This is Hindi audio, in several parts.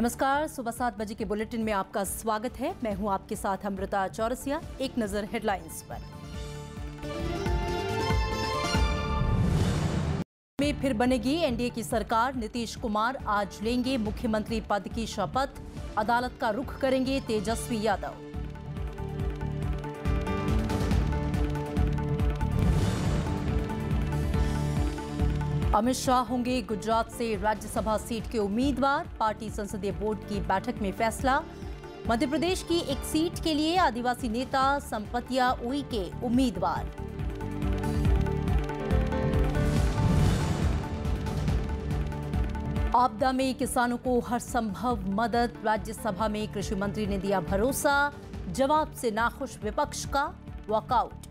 नमस्कार, सुबह 7 बजे के बुलेटिन में आपका स्वागत है। मैं हूं आपके साथ अमृता चौरसिया। एक नजर हेडलाइंस पर। में फिर बनेगी एनडीए की सरकार। नीतीश कुमार आज लेंगे मुख्यमंत्री पद की शपथ। अदालत का रुख करेंगे तेजस्वी यादव। अमित शाह होंगे गुजरात से राज्यसभा सीट के उम्मीदवार। पार्टी संसदीय बोर्ड की बैठक में फैसला। मध्य प्रदेश की एक सीट के लिए आदिवासी नेता संपतिया उइके उम्मीदवार। आपदा में किसानों को हर संभव मदद। राज्यसभा में कृषि मंत्री ने दिया भरोसा। जवाब से नाखुश विपक्ष का वॉकआउट।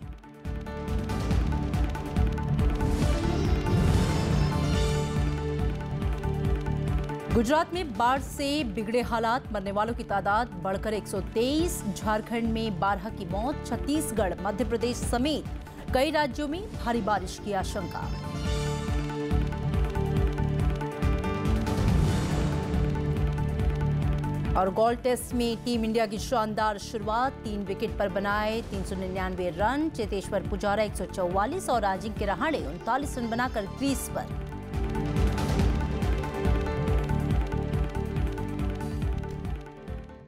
गुजरात में बाढ़ से बिगड़े हालात। मरने वालों की तादाद बढ़कर 123। झारखंड में 12 की मौत। छत्तीसगढ़, मध्य प्रदेश समेत कई राज्यों में भारी बारिश की आशंका। और गोल्ड टेस्ट में टीम इंडिया की शानदार शुरुआत। 3 विकेट पर बनाए 399 रन। चेतेश्वर पुजारा 144 और अजिंक्य रहाणे 39 रन बनाकर क्रीज पर।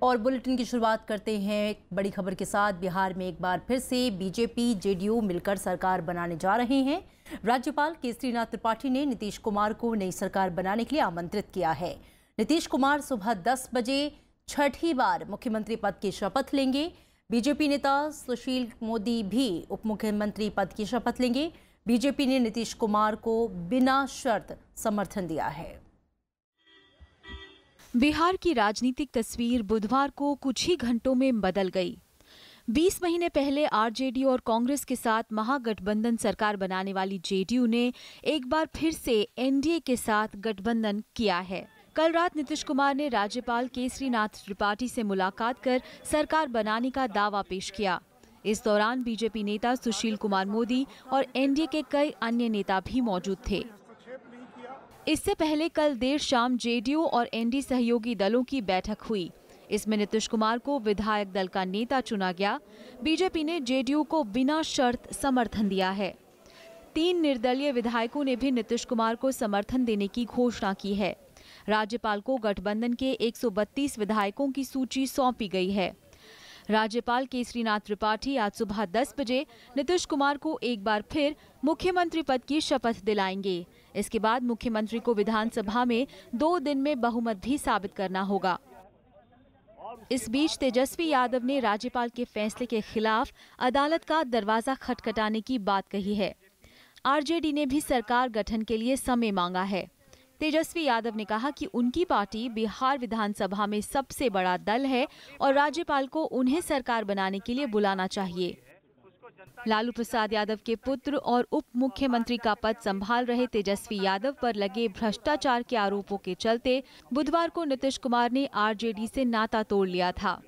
और बुलेटिन की शुरुआत करते हैं एक बड़ी खबर के साथ। बिहार में एक बार फिर से बीजेपी जेडीयू मिलकर सरकार बनाने जा रहे हैं। राज्यपाल केसरीनाथ त्रिपाठी ने नीतीश कुमार को नई सरकार बनाने के लिए आमंत्रित किया है। नीतीश कुमार सुबह 10 बजे छठी बार मुख्यमंत्री पद की शपथ लेंगे। बीजेपी नेता सुशील मोदी भी उप मुख्यमंत्री पद की शपथ लेंगे। बीजेपी ने नीतीश कुमार को बिना शर्त समर्थन दिया है। बिहार की राजनीतिक तस्वीर बुधवार को कुछ ही घंटों में बदल गई। 20 महीने पहले आरजेडी और कांग्रेस के साथ महागठबंधन सरकार बनाने वाली जेडीयू ने एक बार फिर से एनडीए के साथ गठबंधन किया है। कल रात नीतीश कुमार ने राज्यपाल केसरीनाथ त्रिपाठी से मुलाकात कर सरकार बनाने का दावा पेश किया। इस दौरान बीजेपी नेता सुशील कुमार मोदी और एनडीए के कई अन्य नेता भी मौजूद थे। इससे पहले कल देर शाम जेडीयू और एनडीए सहयोगी दलों की बैठक हुई। इसमें नीतीश कुमार को विधायक दल का नेता चुना गया। बीजेपी ने जेडीयू को बिना शर्त समर्थन दिया है। 3 निर्दलीय विधायकों ने भी नीतीश कुमार को समर्थन देने की घोषणा की है। राज्यपाल को गठबंधन के 132 विधायकों की सूची सौंपी गई है। राज्यपाल केसरीनाथ त्रिपाठी आज सुबह 10 बजे नीतीश कुमार को एक बार फिर मुख्यमंत्री पद की शपथ दिलाएंगे। इसके बाद मुख्यमंत्री को विधानसभा में 2 दिन में बहुमत भी साबित करना होगा। इस बीच तेजस्वी यादव ने राज्यपाल के फैसले के खिलाफ अदालत का दरवाजा खटखटाने की बात कही है। आरजेडी ने भी सरकार गठन के लिए समय मांगा है। तेजस्वी यादव ने कहा कि उनकी पार्टी बिहार विधानसभा में सबसे बड़ा दल है और राज्यपाल को उन्हें सरकार बनाने के लिए बुलाना चाहिए। लालू प्रसाद यादव के पुत्र और उप मुख्यमंत्री का पद संभाल रहे तेजस्वी यादव पर लगे भ्रष्टाचार के आरोपों के चलते बुधवार को नीतीश कुमार ने आरजेडी से नाता तोड़ लिया था।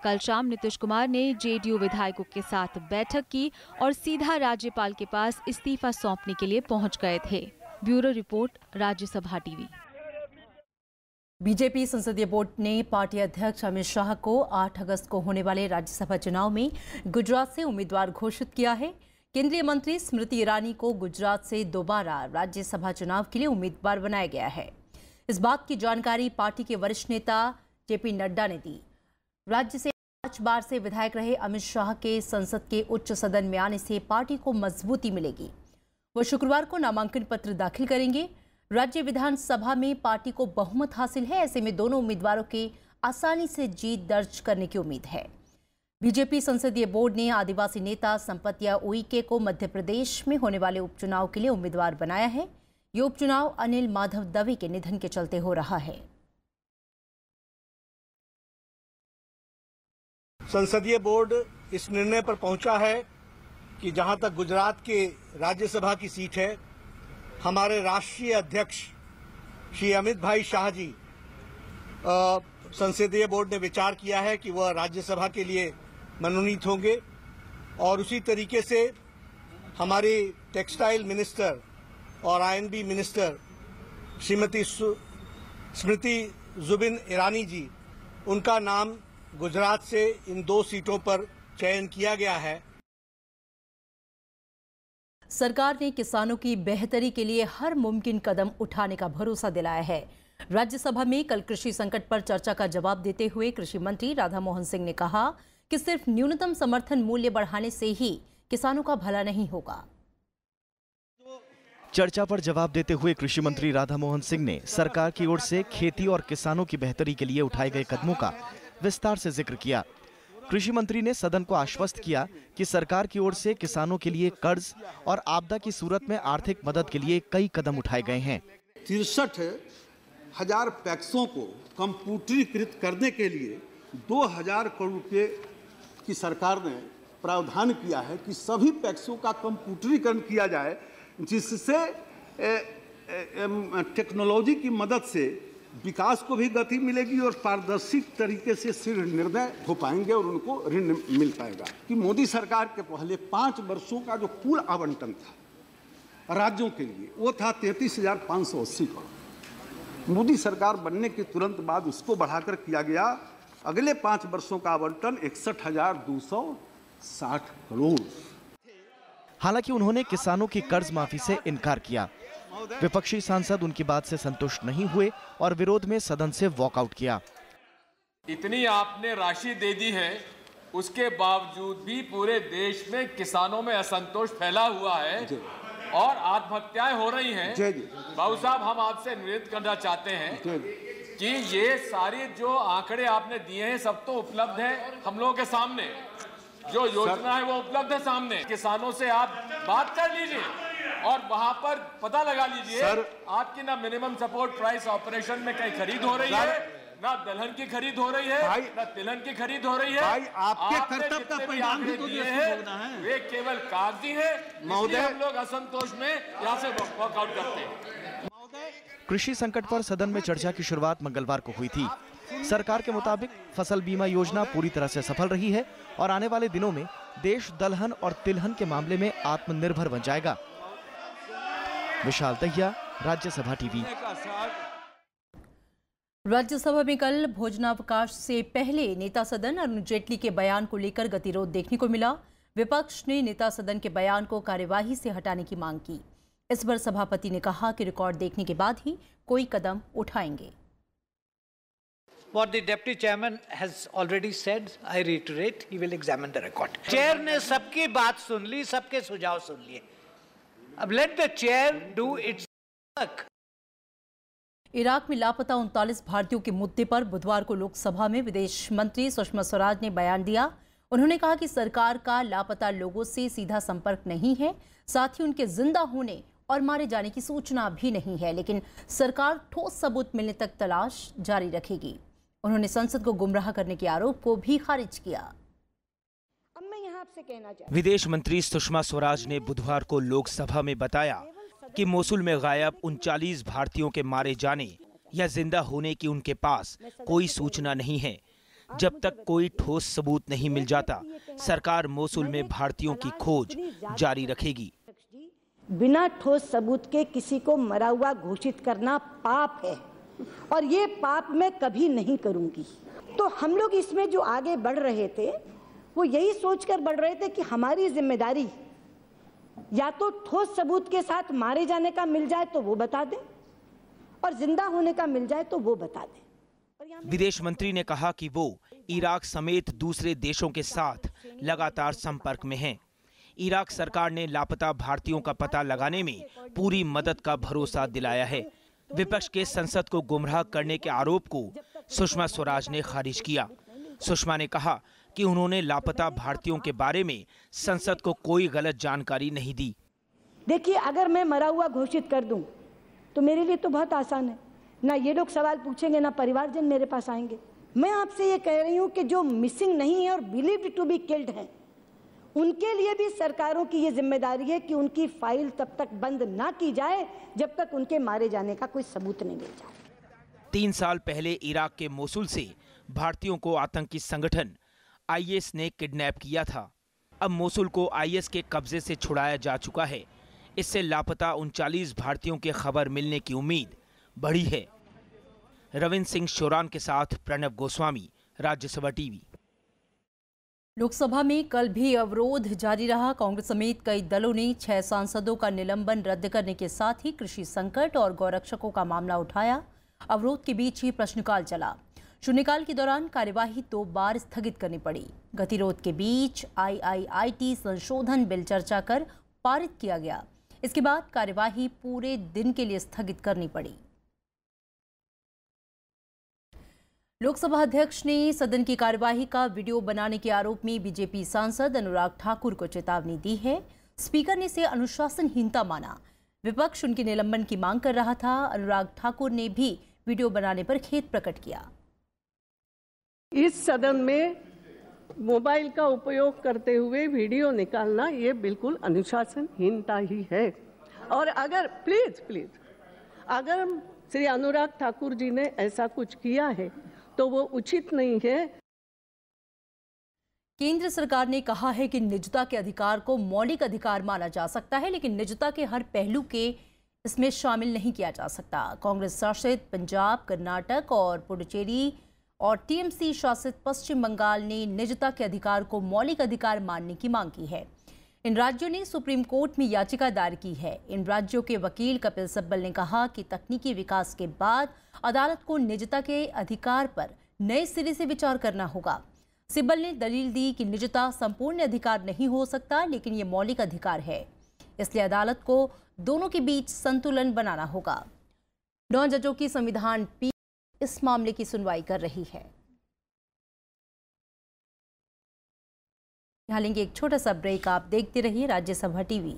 कल शाम नीतीश कुमार ने जेडीयू विधायकों के साथ बैठक की और सीधा राज्यपाल के पास इस्तीफा सौंपने के लिए पहुंच गए थे। Bureau report, Rajya Sabha TV. BJP संसदीय बोर्ड ने पार्टी अध्यक्ष अमित शाह को 8 अगस्त को होने वाले राज्यसभा चुनाव में गुजरात से उम्मीदवार घोषित किया है। केंद्रीय मंत्री स्मृति ईरानी को गुजरात से दोबारा राज्यसभा चुनाव के लिए उम्मीदवार बनाया गया है। इस बात की जानकारी पार्टी के वरिष्ठ नेता जेपी नड्डा ने दी। राज्य से 5 बार से विधायक रहे अमित शाह के संसद के उच्च सदन में आने से पार्टी को मजबूती मिलेगी। वो शुक्रवार को नामांकन पत्र दाखिल करेंगे। राज्य विधानसभा में पार्टी को बहुमत हासिल है। ऐसे में दोनों उम्मीदवारों के आसानी से जीत दर्ज करने की उम्मीद है। बीजेपी संसदीय बोर्ड ने आदिवासी नेता संपतिया उइके को मध्य प्रदेश में होने वाले उपचुनाव के लिए उम्मीदवार बनाया है। ये उपचुनाव अनिल माधव दवे के निधन के चलते हो रहा है। संसदीय बोर्ड इस निर्णय पर पहुंचा है कि जहां तक गुजरात के राज्यसभा की सीट है, हमारे राष्ट्रीय अध्यक्ष श्री अमित भाई शाह जी, संसदीय बोर्ड ने विचार किया है कि वह राज्यसभा के लिए मनोनीत होंगे। और उसी तरीके से हमारी टेक्सटाइल मिनिस्टर और आईएनबी मिनिस्टर श्रीमती स्मृति जुबिन ईरानी जी, उनका नाम गुजरात से इन 2 सीटों पर चयन किया गया है। सरकार ने किसानों की बेहतरी के लिए हर मुमकिन कदम उठाने का भरोसा दिलाया है। राज्यसभा में कल कृषि संकट पर चर्चा का जवाब देते हुए कृषि मंत्री राधा मोहन सिंह ने कहा कि सिर्फ न्यूनतम समर्थन मूल्य बढ़ाने से ही किसानों का भला नहीं होगा। चर्चा पर जवाब देते हुए कृषि मंत्री राधा मोहन सिंह ने सरकार की ओर से खेती और किसानों की बेहतरी के लिए उठाए गए कदमों का विस्तार से जिक्र किया। कृषि मंत्री ने सदन को आश्वस्त किया कि सरकार की ओर से किसानों के लिए कर्ज और आपदा की सूरत में आर्थिक मदद के लिए कई कदम उठाए गए हैं। 63,000 पैक्सों को कंप्यूटरीकृत करने के लिए 2,000 करोड़ रुपए की सरकार ने प्रावधान किया है कि सभी पैक्सों का कंप्यूटरीकरण किया जाए, जिससे टेक्नोलॉजी की मदद से विकास को भी गति मिलेगी और पारदर्शी तरीके से शीघ्र निर्णय हो पाएंगे और उनको ऋण मिल पाएगा। कि मोदी सरकार के पहले 5 वर्षों का जो कुल आवंटन था राज्यों के लिए वो था 33,580 करोड़। मोदी सरकार बनने के तुरंत बाद उसको बढ़ाकर किया गया अगले 5 वर्षों का आवंटन 61,260 करोड़। हालांकि उन्होंने किसानों की कर्ज माफी से इनकार किया। विपक्षी सांसद उनकी बात से संतुष्ट नहीं हुए और विरोध में सदन से वॉकआउट किया। इतनी आपने राशि दे दी है, उसके बावजूद भी पूरे देश में किसानों में असंतोष फैला हुआ है और आत्महत्याएं हो रही हैं। बाबू साहब, हम आपसे निवेदन करना चाहते हैं कि ये सारे जो आंकड़े आपने दिए हैं सब तो उपलब्ध है हम लोगों के सामने, जो योजना है वो उपलब्ध है सामने। किसानों से आप बात कर लीजिए और वहां पर पता लगा लीजिए आपकी ना मिनिमम सपोर्ट प्राइस ऑपरेशन में कहीं खरीद हो रही है, ना दलहन की खरीद हो रही है, ना तिलहन की खरीद हो रही है। आपके कर्तव्य का परिणाम भी तो दिए हैं वे केवल कागजी है। महोदय, हम लोग असंतोष में यहाँ से वॉकआउट करते हैं। कृषि संकट पर सदन में चर्चा की शुरुआत मंगलवार को हुई थी। सरकार के मुताबिक फसल बीमा योजना पूरी तरह से सफल रही है और आने वाले दिनों में देश दलहन और तिलहन के मामले में आत्मनिर्भर बन जाएगा। विशाल दहिया, राज्यसभा टीवी। राज्यसभा में कल भोजनावकाश से पहले नेता सदन अरुण जेटली के बयान को लेकर गतिरोध देखने को मिला। विपक्ष ने नेता सदन के बयान को कार्यवाही से हटाने की मांग की। इस पर सभापति ने कहा कि रिकॉर्ड देखने के बाद ही कोई कदम उठाएंगे। What the deputy chairman has already said, I reiterate, he will examine the record. Chair ने सबकी बात सुन ली, सबके सुझाव सुन लिए। अब let the chair do its work. Iraq में लापता 39 भारतीयों के मुद्दे पर बुधवार को लोकसभा में विदेश मंत्री सुषमा स्वराज ने बयान दिया। उन्होंने कहा कि सरकार का लापता लोगों से सीधा संपर्क नहीं है, साथ ही उनके जिंदा होने और मारे जाने की सूचना भी नहीं है, लेकिन सरकार ठोस सबूत मिलने तक तलाश जारी रखेगी। उन्होंने संसद को गुमराह करने के आरोप को भी खारिज किया। अब मैं यहाँ आपसे कहना चाहती हूं, विदेश मंत्री सुषमा स्वराज ने बुधवार को लोकसभा में बताया कि मोसुल में गायब 39 भारतीयों के मारे जाने या जिंदा होने की उनके पास कोई सूचना नहीं है। जब तक कोई ठोस सबूत नहीं मिल जाता, सरकार मोसुल में भारतीयों की खोज जारी रखेगी। बिना ठोस सबूत के किसी को मरा हुआ घोषित करना पाप है और ये पाप मैं कभी नहीं करूंगी। तो हम लोग इसमें जो आगे बढ़ रहे थे वो यही सोचकर बढ़ रहे थे कि हमारी जिम्मेदारी या तो ठोस सबूत के साथ मारे जाने का मिल जाए तो वो बता दें और जिंदा होने का मिल जाए तो वो बता दें। विदेश मंत्री ने कहा कि वो इराक समेत दूसरे देशों के साथ लगातार संपर्क में हैं। इराक सरकार ने लापता भारतीयों का पता लगाने में पूरी मदद का भरोसा दिलाया है। विपक्ष के संसद को गुमराह करने के आरोप को सुषमा स्वराज ने खारिज किया। सुषमा ने कहा कि उन्होंने लापता भारतीयों के बारे में संसद को कोई गलत जानकारी नहीं दी। देखिए, अगर मैं मरा हुआ घोषित कर दूं तो मेरे लिए तो बहुत आसान है, ना ये लोग सवाल पूछेंगे ना परिवारजन मेरे पास आएंगे। मैं आपसे ये कह रही हूं कि जो मिसिंग नहीं है और बिलीव्ड टू बी किल्ड हैं, उनके लिए भी सरकारों की ये जिम्मेदारी है कि उनकी फाइल तब तक बंद ना की जाए जब तक उनके मारे जाने का कोई सबूत नहीं मिल जाए। 3 साल पहले इराक के मोसुल से भारतीयों को आतंकी संगठन आईएस ने किडनैप किया था। अब मोसुल को आईएस के कब्जे से छुड़ाया जा चुका है। इससे लापता 39 भारतीयों की खबर मिलने की उम्मीद बढ़ी है। रविंद्र सिंह शोरान के साथ प्रणव गोस्वामी, राज्यसभा टीवी। लोकसभा में कल भी अवरोध जारी रहा। कांग्रेस समेत कई दलों ने 6 सांसदों का निलंबन रद्द करने के साथ ही कृषि संकट और गौरक्षकों का मामला उठाया। अवरोध के बीच ही प्रश्नकाल चला। शून्यकाल के दौरान कार्यवाही 2 बार स्थगित करनी पड़ी। गतिरोध के बीच IIIT संशोधन बिल चर्चा कर पारित किया गया। इसके बाद कार्यवाही पूरे दिन के लिए स्थगित करनी पड़ी। लोकसभा अध्यक्ष ने सदन की कार्यवाही का वीडियो बनाने के आरोप में बीजेपी सांसद अनुराग ठाकुर को चेतावनी दी है। स्पीकर ने इसे अनुशासनहीनता माना। विपक्ष उनके निलंबन की मांग कर रहा था। अनुराग ठाकुर ने भी वीडियो बनाने पर खेद प्रकट किया। इस सदन में मोबाइल का उपयोग करते हुए वीडियो निकालना ये बिल्कुल अनुशासनहीनता ही है। और अगर प्लीज अगर श्री अनुराग ठाकुर जी ने ऐसा कुछ किया है तो वो उचित नहीं है। केंद्र सरकार ने कहा है कि निजता के अधिकार को मौलिक अधिकार माना जा सकता है, लेकिन निजता के हर पहलू के इसमें शामिल नहीं किया जा सकता। कांग्रेस शासित पंजाब, कर्नाटक और पुडुचेरी और TMC शासित पश्चिम बंगाल ने निजता के अधिकार को मौलिक अधिकार मानने की मांग की है। इन राज्यों ने सुप्रीम कोर्ट में याचिका दायर की है। इन राज्यों के वकील कपिल सिब्बल ने कहा कि तकनीकी विकास के बाद अदालत को निजता के अधिकार पर नए सिरे से विचार करना होगा। सिब्बल ने दलील दी कि निजता संपूर्ण अधिकार नहीं हो सकता, लेकिन ये मौलिक अधिकार है, इसलिए अदालत को दोनों के बीच संतुलन बनाना होगा। 9 जजों की संविधान पीठ इस मामले की सुनवाई कर रही है। यहाँ लेंगे एक छोटा सा ब्रेक। आप देखते रहिए Rajya Sabha TV.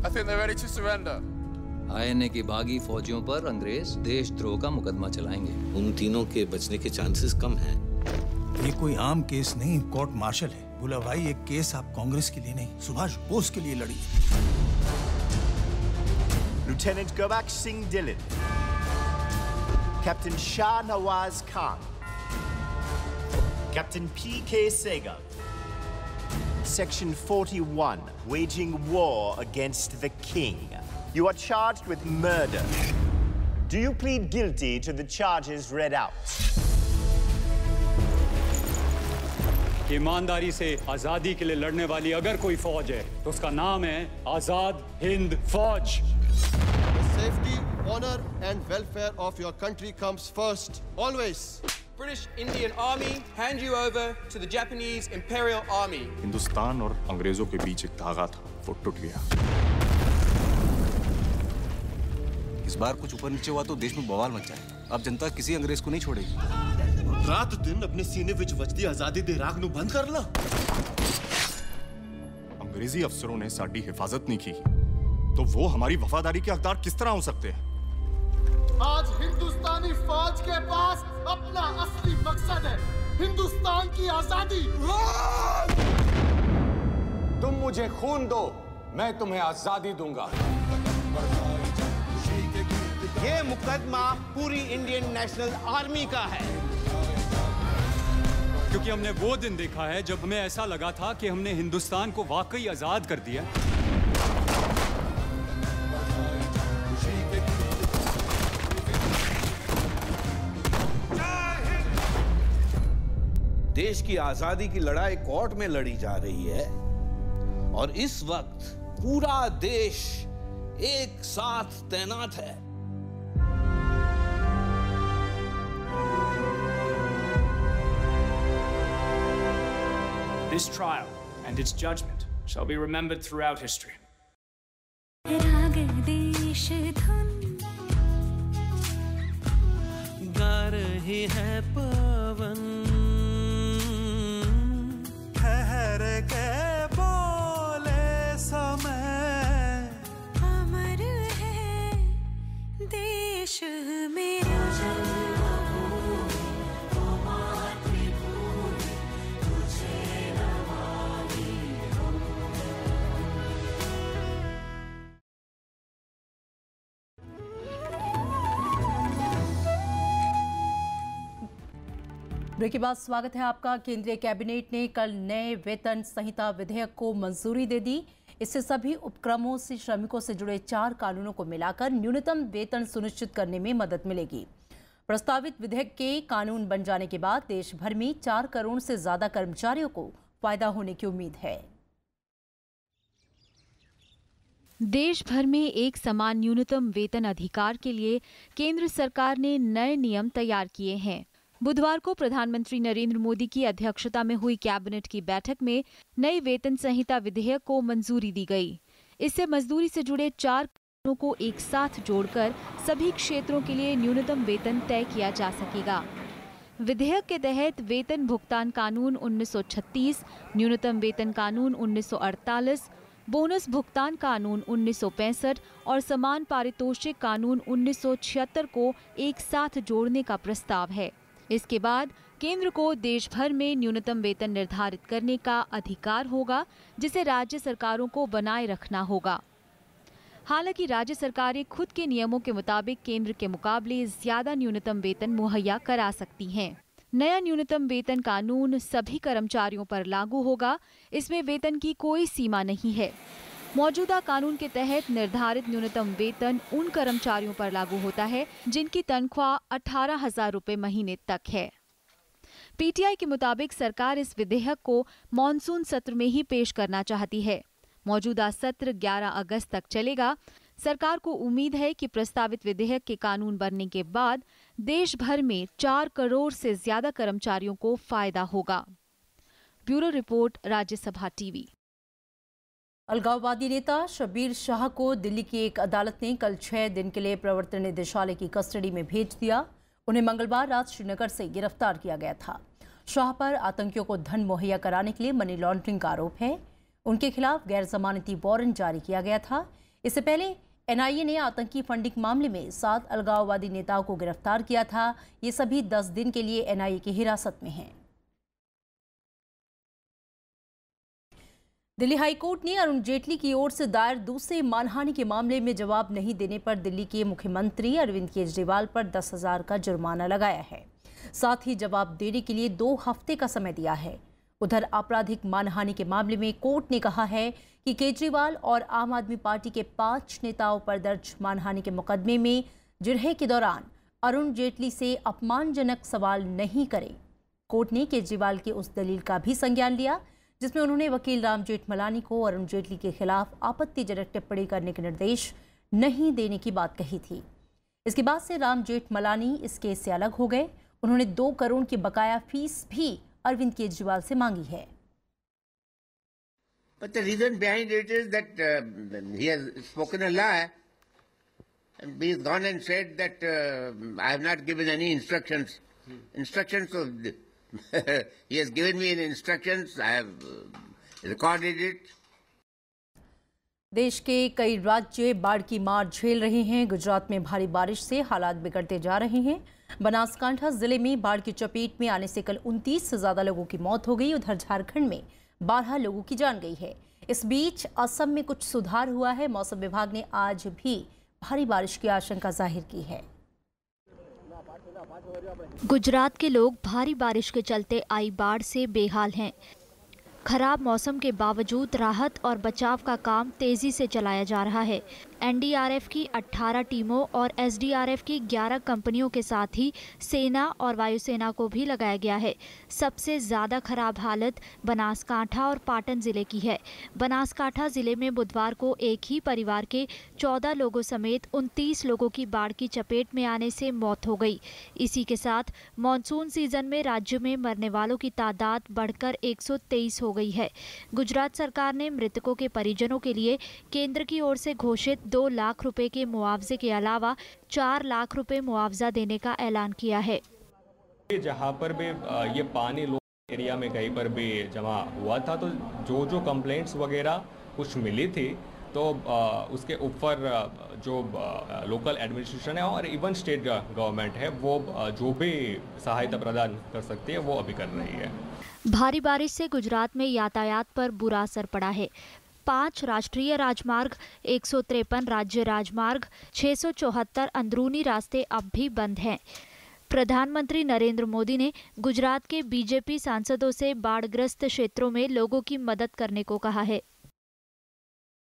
I think they're ready to surrender. INA की बागी फौजियों पर अंग्रेज देशद्रोह का मुकदमा चलाएंगे। उन तीनों के बचने के चांसेस कम हैं। ये कोई आम केस नहीं, कोर्ट मार्शल है। बोला भाई, ये केस आप कांग्रेस के लिए नहीं, सुभाष बोस के लिए लड़ी। Lieutenant Gobak Singh Dhillon, Captain Shah Nawaz Khan, Captain P.K. Sehgal. Section 41, waging war against the king. You are charged with murder. Do you plead guilty to the charges read out? ईमानदारी से आजादी के लिए लड़ने वाली अगर कोई फौज है तो उसका नाम है आजाद हिंद फौज। The safety, honor and welfare of your country comes first, always. British Indian Army hand you over to the Japanese Imperial Army. Hindustan और अंग्रेजों के बीच एक धागा था, वो टूट गया। इस बार कुछ ऊपर नीचे हुआ तो देश में बवाल मच जाए। अब जनता किसी अंग्रेज को नहीं छोड़ेगी। रात दिन अपने सीने विच वजदी आजादी दे राग नू बंद कर ला। अंग्रेजी अफसरों ने साडी हिफाजत नहीं की तो वो हमारी वफादारी के हकदार किस तरह हो सकते हैं? आज हिंदुस्तानी फौज के पास अपना असली मकसद है, हिंदुस्तान की आजादी। तुम मुझे खून दो, मैं तुम्हें आजादी दूंगा। ये मुकदमा पूरी इंडियन नेशनल आर्मी का है, क्योंकि हमने वो दिन देखा है जब हमें ऐसा लगा था कि हमने हिंदुस्तान को वाकई आजाद कर दिया। देश की आजादी की लड़ाई कोर्ट में लड़ी जा रही है और इस वक्त पूरा देश एक साथ तैनात है। This trial and its judgment shall be remembered throughout history. गा रही है पवन, ठहर के बोले समय, अमर है देश मेरा। ब्रेक के बाद स्वागत है आपका। केंद्रीय कैबिनेट ने कल नए वेतन संहिता विधेयक को मंजूरी दे दी। इससे सभी उपक्रमों से श्रमिकों से जुड़े 4 कानूनों को मिलाकर न्यूनतम वेतन सुनिश्चित करने में मदद मिलेगी। प्रस्तावित विधेयक के कानून बन जाने के बाद देश भर में 4 करोड़ से ज्यादा कर्मचारियों को फायदा होने की उम्मीद है। देश भर में एक समान न्यूनतम वेतन अधिकार के लिए केंद्र सरकार ने नए नियम तैयार किए हैं। बुधवार को प्रधानमंत्री नरेंद्र मोदी की अध्यक्षता में हुई कैबिनेट की बैठक में नई वेतन संहिता विधेयक को मंजूरी दी गई। इससे मजदूरी से जुड़े 4 कानूनों को एक साथ जोड़कर सभी क्षेत्रों के लिए न्यूनतम वेतन तय किया जा सकेगा। विधेयक के तहत वेतन भुगतान कानून 1936, न्यूनतम वेतन कानून 1948, बोनस भुगतान कानून 1965 और समान पारितोषिक कानून 1976 को एक साथ जोड़ने का प्रस्ताव है। इसके बाद केंद्र को देश भर में न्यूनतम वेतन निर्धारित करने का अधिकार होगा, जिसे राज्य सरकारों को बनाए रखना होगा। हालांकि राज्य सरकारें खुद के नियमों के मुताबिक केंद्र के मुकाबले ज्यादा न्यूनतम वेतन मुहैया करा सकती हैं। नया न्यूनतम वेतन कानून सभी कर्मचारियों पर लागू होगा। इसमें वेतन की कोई सीमा नहीं है। मौजूदा कानून के तहत निर्धारित न्यूनतम वेतन उन कर्मचारियों पर लागू होता है जिनकी तनख्वाह 18,000 रुपए महीने तक है। पीटीआई के मुताबिक सरकार इस विधेयक को मॉनसून सत्र में ही पेश करना चाहती है। मौजूदा सत्र 11 अगस्त तक चलेगा। सरकार को उम्मीद है कि प्रस्तावित विधेयक के कानून बनने के बाद देश भर में 4 करोड़ से ज्यादा कर्मचारियों को फायदा होगा। Bureau report, Rajya Sabha TV. अलगाववादी नेता शब्बीर शाह को दिल्ली की एक अदालत ने कल 6 दिन के लिए प्रवर्तन निदेशालय की कस्टडी में भेज दिया। उन्हें मंगलवार रात श्रीनगर से गिरफ्तार किया गया था। शाह पर आतंकियों को धन मुहैया कराने के लिए मनी लॉन्ड्रिंग का आरोप है। उनके खिलाफ गैर जमानती वारंट जारी किया गया था। इससे पहले एनआईए ने आतंकी फंडिंग मामले में 7 अलगाववादी नेताओं को गिरफ्तार किया था। ये सभी 10 दिन के लिए एनआईए की हिरासत में हैं। दिल्ली हाईकोर्ट ने अरुण जेटली की ओर से दायर दूसरे मानहानि के मामले में जवाब नहीं देने पर दिल्ली के मुख्यमंत्री अरविंद केजरीवाल पर 10,000 का जुर्माना लगाया है। साथ ही जवाब देने के लिए 2 हफ्ते का समय दिया है। उधर आपराधिक मानहानि के मामले में कोर्ट ने कहा है कि केजरीवाल और आम आदमी पार्टी के 5 नेताओं पर दर्ज मानहानि के मुकदमे में जिरह के दौरान अरुण जेटली से अपमानजनक सवाल नहीं करें। कोर्ट ने केजरीवाल की उस दलील का भी संज्ञान लिया जिसमें उन्होंने वकील राम जेठमलानी को अरुण जेटली के खिलाफ आपत्तिजनक टिप्पणी करने के निर्देश नहीं देने की बात कही थी। इसके बाद से राम जेठमलानी इस केस से अलग हो गए। उन्होंने 2 करोड़ की बकाया फीस भी अरविंद केजरीवाल से मांगी है। But the reason behind it is that he has spoken a lie, and he has gone and said that I have not given any instructions. Instructions of he has given me instructions. I have recorded it. देश के कई राज्य बाढ़ की मार झेल रहे हैं। गुजरात में भारी बारिश से हालात बिगड़ते जा रहे हैं। बनासकांठा जिले में बाढ़ की चपेट में आने से कल 29 से ज्यादा लोगों की मौत हो गई। उधर झारखंड में 12 लोगों की जान गई है। इस बीच असम में कुछ सुधार हुआ है। मौसम विभाग ने आज भी भारी बारिश की आशंका जाहिर की है। गुजरात के लोग भारी बारिश के चलते आई बाढ़ से बेहाल हैं। खराब मौसम के बावजूद राहत और बचाव का काम तेजी से चलाया जा रहा है। एनडीआरएफ की 18 टीमों और एसडीआरएफ की 11 कंपनियों के साथ ही सेना और वायुसेना को भी लगाया गया है। सबसे ज़्यादा खराब हालत बनासकांठा और पाटन जिले की है। बनासकांठा जिले में बुधवार को एक ही परिवार के 14 लोगों समेत 29 लोगों की बाढ़ की चपेट में आने से मौत हो गई। इसी के साथ मानसून सीजन में राज्य में मरने वालों की तादाद बढ़कर 123 हो गई है। गुजरात सरकार ने मृतकों के परिजनों के लिए केंद्र की ओर से घोषित 2 लाख रुपए के मुआवजे के अलावा 4 लाख रुपए मुआवजा देने का ऐलान किया है। जहां पर भी ये पानी एरिया में कहीं पर भी जमा हुआ था, तो जो कंप्लेंट्स वगैरह कुछ मिली थी, तो उसके ऊपर जो लोकल एडमिनिस्ट्रेशन है और इवन स्टेट गवर्नमेंट है, वो जो भी सहायता प्रदान कर सकती है वो अभी कर रही है। भारी बारिश से गुजरात में यातायात पर बुरा असर पड़ा है। 5 राष्ट्रीय राजमार्ग, 153 राज्य राजमार्ग, 674 अंदरूनी रास्ते अब भी बंद हैं। प्रधानमंत्री नरेंद्र मोदी ने गुजरात के बीजेपी सांसदों से बाढ़ग्रस्त क्षेत्रों में लोगों की मदद करने को कहा है।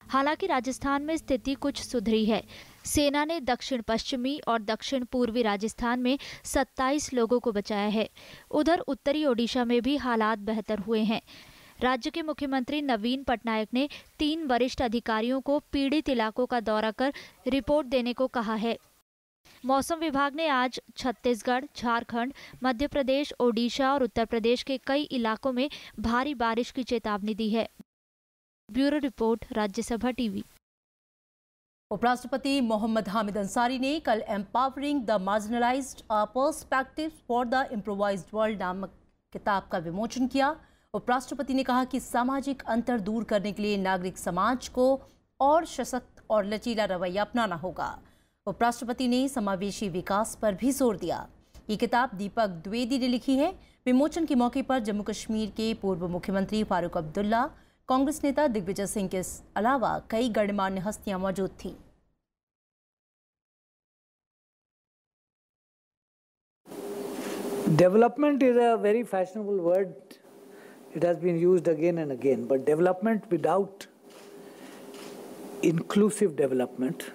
हालांकि राजस्थान में स्थिति कुछ सुधरी है। सेना ने दक्षिण पश्चिमी और दक्षिण पूर्वी राजस्थान में 27 लोगों को बचाया है। उधर उत्तरी ओडिशा में भी हालात बेहतर हुए हैं। राज्य के मुख्यमंत्री नवीन पटनायक ने 3 वरिष्ठ अधिकारियों को पीड़ित इलाकों का दौरा कर रिपोर्ट देने को कहा है। मौसम विभाग ने आज छत्तीसगढ़, झारखंड, मध्य प्रदेश, ओडिशा और उत्तर प्रदेश के कई इलाकों में भारी बारिश की चेतावनी दी है। Bureau report, Rajya Sabha TV. उपराष्ट्रपति मोहम्मद हामिद अंसारी ने कल empowering the marginalised perspectives for the improvised world नामक किताब का विमोचन किया। उपराष्ट्रपति ने कहा कि सामाजिक अंतर दूर करने के लिए नागरिक समाज को और सशक्त और लचीला रवैया अपनाना होगा। उपराष्ट्रपति ने समावेशी विकास पर भी जोर दिया। ये किताब दीपक द्विवेदी ने लिखी है। विमोचन के मौके पर जम्मू कश्मीर के पूर्व मुख्यमंत्री फारूक अब्दुल्ला, कांग्रेस नेता दिग्विजय सिंह के अलावा कई गणमान्य हस्तियां मौजूद थीं। Development is a very fashionable word. It has been used again and again. But development without inclusive development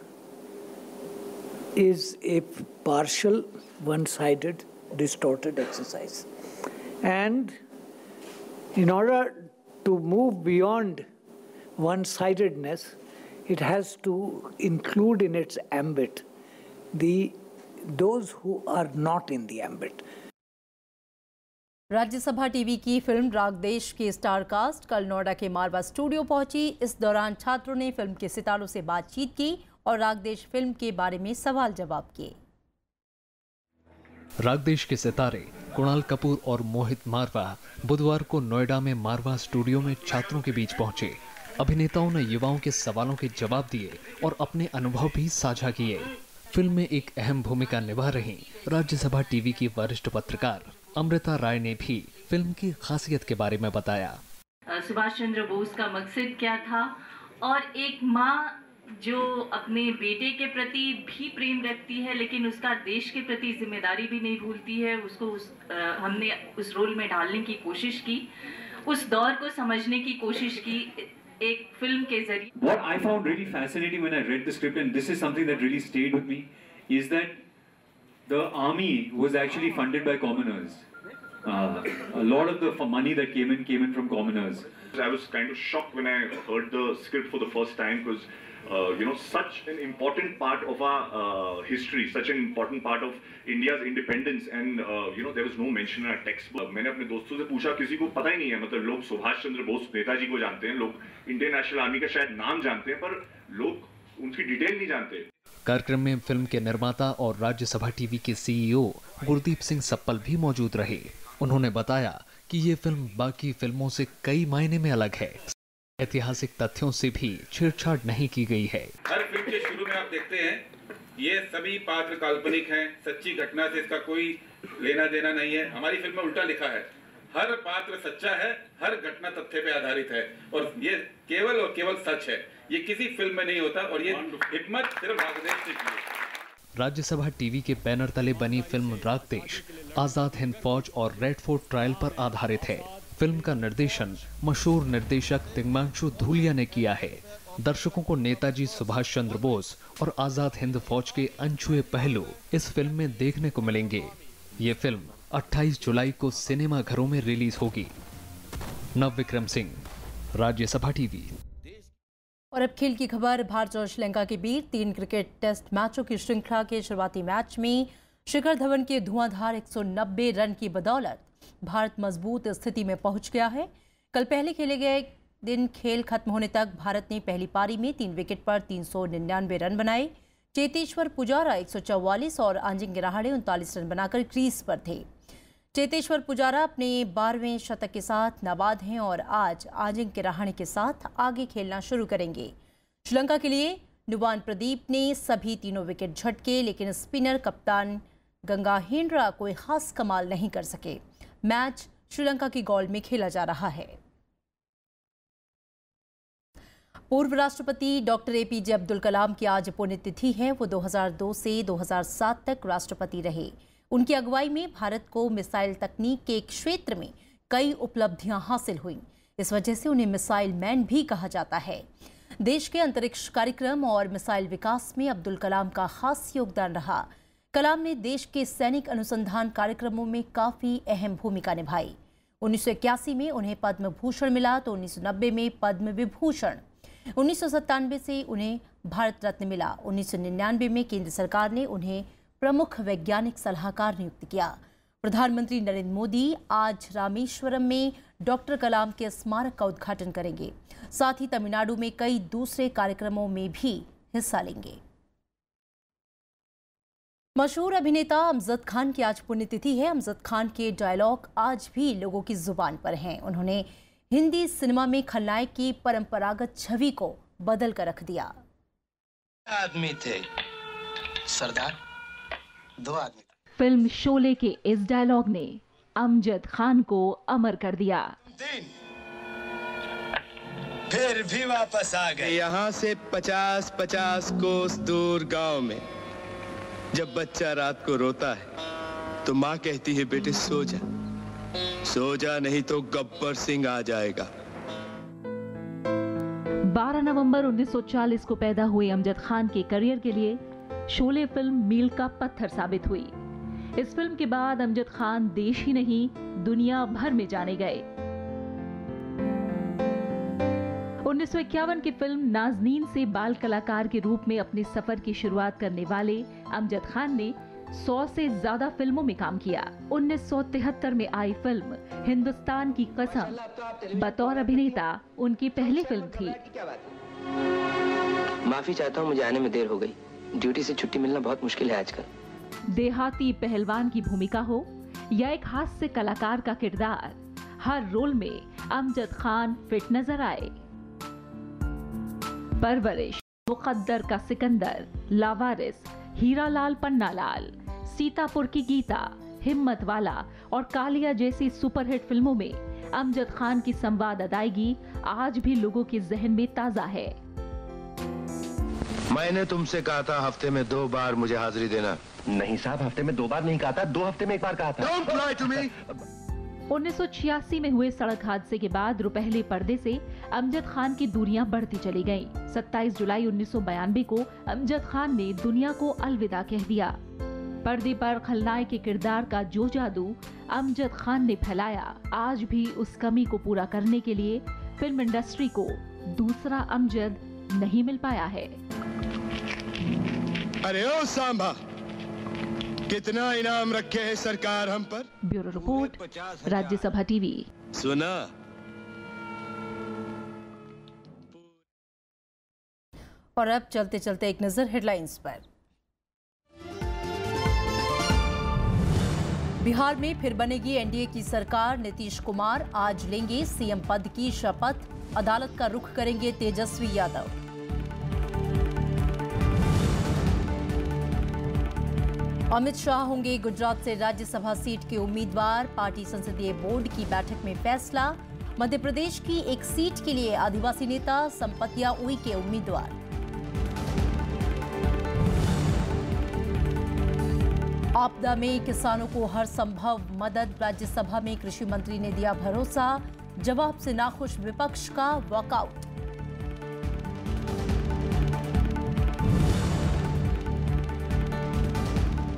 is a partial, one-sided, distorted exercise. And in order to move beyond one-sidedness, it has to include in its ambit those who are not in the ambit. Rajya Sabha TV की फिल्म राग देश की स्टार कास्ट कल नोएडा के मारवा स्टूडियो पहुंची। इस दौरान छात्रों ने फिल्म के सितारों से बातचीत की और राग देश फिल्म के बारे में सवाल जवाब किए। राग देश के सितारे कुणाल कपूर और मोहित मारवा बुधवार को नोएडा में मारवा स्टूडियो में छात्रों के बीच पहुंचे। अभिनेताओं ने युवाओं के सवालों के जवाब दिए और अपने अनुभव भी साझा किए। फिल्म में एक अहम भूमिका निभा रही राज्यसभा टीवी की वरिष्ठ पत्रकार अमृता राय ने भी फिल्म की खासियत के बारे में बताया। सुभाष चंद्र बोस का मकसद क्या था और एक माँ जो अपने बेटे के प्रति भी प्रेम रखती है लेकिन उसका देश के प्रति जिम्मेदारी भी नहीं भूलती है, उसको हमने उस रोल में डालने की कोशिश की, उस दौर को समझने की कोशिश की एक फिल्म के जरिए। What I found really fascinating when I read the script, and this is something that really stayed with me, is that the army was actually funded by commoners. A lot of the money that came in from commoners. I was kind of shocked when I heard the script for the first time because, such an important part of our history, such an important part of India's independence, and there was no mention in our textbook. मैंने अपने दोस्तों से पूछा, किसी को पता ही नहीं है, मतलब लोग सुभाष चंद्र बोस नेताजी को जानते हैं, लोग इंडियन नेशनल आर्मी का शायद नाम जानते हैं, पर लोग उनकी डिटेल नहीं जानते। कार्यक्रम में फिल्म के निर्माता और राज्यसभा टीवी के सीईओ गुरदीप सिंह सप्पल भी मौजूद रहे। उन्होंने बताया कि ये फिल्म बाकी फिल्मों से कई मायने में अलग है। ऐतिहासिक तथ्यों से भी छेड़छाड़ नहीं की गई है। हर फिल्म के शुरू में आप देखते हैं ये सभी पात्र काल्पनिक हैं, सच्ची घटना से इसका कोई लेना देना नहीं है। हमारी फिल्म में उल्टा लिखा है, हर पात्र सच्चा है, हर घटना तथ्य पे आधारित है और ये केवल और केवल सच है। ये किसी फिल्म में नहीं होता और ये हिम्मत सिर्फ रागदेश ने की है। राज्यसभा टीवी के बैनर तले बनी फिल्म राग देश आजाद हिंद फौज और रेड फोर्ट ट्रायल पर आधारित है। फिल्म का निर्देशन मशहूर निर्देशक तिग्मांशु धूलिया ने किया है। दर्शकों को नेताजी सुभाष चंद्र बोस और आजाद हिंद फौज के अनछुए पहलू इस फिल्म में देखने को मिलेंगे। ये फिल्म 28 जुलाई को सिनेमा घरों में रिलीज होगी। नव विक्रम सिंह, राज्यसभा टीवी। और अब खेल की खबर। भारत और श्रीलंका के बीच 3 क्रिकेट टेस्ट मैचों की श्रृंखला के शुरुआती मैच में शिखर धवन के धुआंधार 190 रन की बदौलत भारत मजबूत स्थिति में पहुंच गया है। कल पहले खेले गए दिन खेल खत्म होने तक भारत ने पहली पारी में 3 विकेट पर 399 रन बनाए। चेतेश्वर पुजारा 144 और अजिंक्य रहाणे 39 रन बनाकर क्रीज पर थे। चेतेश्वर पुजारा अपने 12वें शतक के साथ नाबाद हैं और आज अजिंक्य रहाणे के साथ आगे खेलना शुरू करेंगे। श्रीलंका के लिए नुवान प्रदीप ने सभी 3 विकेट झटके, लेकिन स्पिनर कप्तान गंगाहेंद्रा कोई खास कमाल नहीं कर सके। मैच श्रीलंका की गोल में खेला जा रहा है। पूर्व राष्ट्रपति डॉक्टर APJ अब्दुल कलाम की आज पुण्यतिथि है। वो 2002 से 2007 तक राष्ट्रपति रहे। उनकी अगुवाई में भारत को मिसाइल तकनीक के क्षेत्र में कई उपलब्धियां हासिल हुई। इस वजह से उन्हें मिसाइल मैन भी कहा जाता है। देश के अंतरिक्ष कार्यक्रम और मिसाइल विकास में अब्दुल कलाम का खास योगदान रहा। कलाम ने देश के सैनिक अनुसंधान कार्यक्रमों में काफी अहम भूमिका निभाई। 1981 में उन्हें पद्म भूषण मिला तो 1990 में पद्म विभूषण, 1997 से उन्हें भारत रत्न मिला। 1999 में केंद्र सरकार ने उन्हें प्रमुख वैज्ञानिक सलाहकार नियुक्त किया। प्रधानमंत्री नरेंद्र मोदी आज रामेश्वरम में डॉक्टर कलाम के स्मारक का उद्घाटन करेंगे। साथ ही तमिलनाडु में कई दूसरे कार्यक्रमों में भी हिस्सा लेंगे। मशहूर अभिनेता अमजद खान की आज पुण्यतिथि है। अमजद खान के डायलॉग आज भी लोगों की जुबान पर हैं। उन्होंने हिंदी सिनेमा में खलनायक की परंपरागत छवि को बदल कर रख दिया। आदमी थे सरदार, 2 आदमी। फिल्म शोले के इस डायलॉग ने अमजद खान को अमर कर दिया। फिर भी वापस आ गए। यहाँ से 50-50 कोस दूर गांव में जब बच्चा रात को रोता है तो माँ कहती है बेटे सो जा, सो जा नहीं तो गब्बर सिंह आ जाएगा। 12 नवंबर 1940 को पैदा हुए अमजद खान के करियर के लिए शोले फिल्म मील का पत्थर साबित हुई। इस फिल्म के बाद अमजद खान देश ही नहीं दुनिया भर में जाने गए। 1951 की फिल्म नाज़नीन से बाल कलाकार के रूप में अपने सफर की शुरुआत करने वाले अमजद खान ने 100 से ज्यादा फिल्मों में काम किया। 1973 में आई फिल्म हिंदुस्तान की कसम बतौर अभिनेता उनकी पहली फिल्म थी। माफी चाहता हूँ, मुझे आने में देर हो गई। ड्यूटी से छुट्टी मिलना बहुत मुश्किल है आजकल। देहाती पहलवान की भूमिका हो या एक हास्य कलाकार का किरदार, हर रोल में अमजद खान फिट नजर आए। परवरिश, मुकद्दर का सिकंदर, लावारिस, हीरालाल पन्नालाल, सीतापुर की गीता, हिम्मत वाला और कालिया जैसी सुपरहिट फिल्मों में अमजद खान की संवाद अदायगी आज भी लोगों के जहन में ताजा है। मैंने तुमसे कहा था हफ्ते में 2 बार मुझे हाजिरी देना। नहीं साहब, हफ्ते में 2 बार नहीं कहा था, 2 हफ्ते में 1 बार कहा था। Don't lie to me. 1986 में हुए सड़क हादसे के बाद रुपहले पर्दे से अमजद खान की दूरियां बढ़ती चली गईं। 27 जुलाई 1992 को अमजद खान ने दुनिया को अलविदा कह दिया। पर्दे पर खलनायक के किरदार का जो जादू अमजद खान ने फैलाया, आज भी उस कमी को पूरा करने के लिए फिल्म इंडस्ट्री को दूसरा अमजद नहीं मिल पाया है। अरे ओ सांभा, कितना इनाम रखे है सरकार हम पर। Bureau report, Rajya Sabha TV. सुना। और अब चलते चलते एक नजर हेडलाइंस पर। बिहार में फिर बनेगी एनडीए की सरकार। नीतीश कुमार आज लेंगे सीएम पद की शपथ। अदालत का रुख करेंगे तेजस्वी यादव। अमित शाह होंगे गुजरात से राज्यसभा सीट के उम्मीदवार। पार्टी संसदीय बोर्ड की बैठक में फैसला। मध्य प्रदेश की एक सीट के लिए आदिवासी नेता संपतिया उई के उम्मीदवार। आपदा में किसानों को हर संभव मदद। राज्यसभा में कृषि मंत्री ने दिया भरोसा। जवाब से नाखुश विपक्ष का वॉकआउट।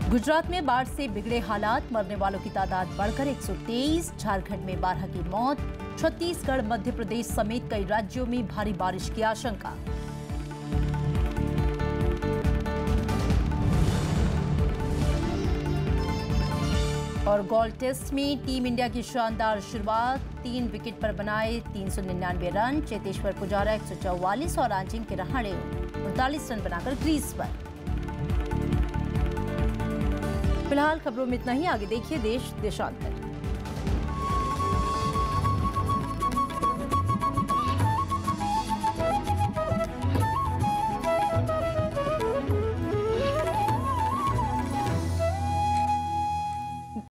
गुजरात में बाढ़ से बिगड़े हालात। मरने वालों की तादाद बढ़कर 123। झारखंड में 12 की मौत। छत्तीसगढ़, मध्य प्रदेश समेत कई राज्यों में भारी बारिश की आशंका। और गोल्ड टेस्ट में टीम इंडिया की शानदार शुरुआत। 3 विकेट पर बनाए 399 रन। चेतेश्वर पुजारा 144 और अजिंक्य रहाणे 39 रन बनाकर क्रीज पर। फिलहाल खबरों में इतना ही। आगे देखिए देश देशांतर।